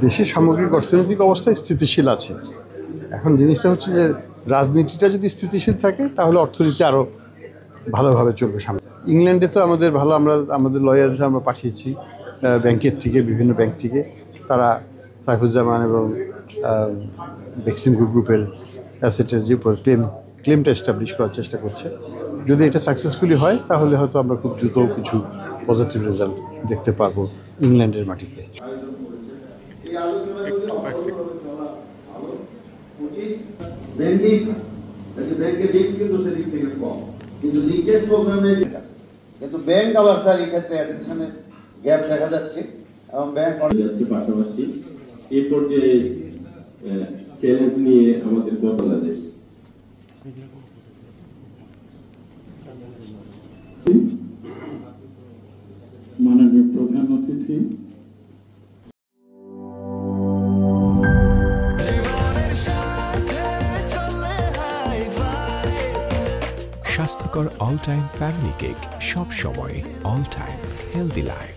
দেশের সামগ্রিক অর্থনৈতিক অবস্থা স্থিতিশীল আছে। এখন জিনিসটা হচ্ছে যে রাজনীতিটা যদি স্থিতিশীল থাকে তাহলে অর্থনীতি আরও ভালোভাবে চলবে সামনে। ইংল্যান্ডে তো আমাদের ভালো, আমাদের লয়াররা আমরা পাঠিয়েছি ব্যাংকের থেকে, বিভিন্ন ব্যাংক থেকে। তারা সাইফুজ্জামান এবং বেক্সিম গ্রুপের অ্যাসেটের যে উপর ক্লেমটা এস্টাবলিশ করার চেষ্টা করছে। যদি এটা সাকসেসফুলি হয় তাহলে হয়তো আমরা খুব দ্রুত কিছু পজিটিভ রেজাল্ট দেখতে পারবো ইংল্যান্ডের মাটিতে। কিন্তু ব্যাংক আবার স্যার এই ক্ষেত্রে অ্যাটেনশনের গ্যাপ দেখা যাচ্ছে এবং ব্যাংক যাচ্ছে। পাশাপাশি এই পর্যায়ে চ্যালেঞ্জ নিয়ে আমাদের বাংলাদেশ মাননীয় প্রধান অতিথি স্বাস্থ্যকর অল টাইম ফ্যামিলি কেক, সব সময় অল টাইম হেলদি লাইফ।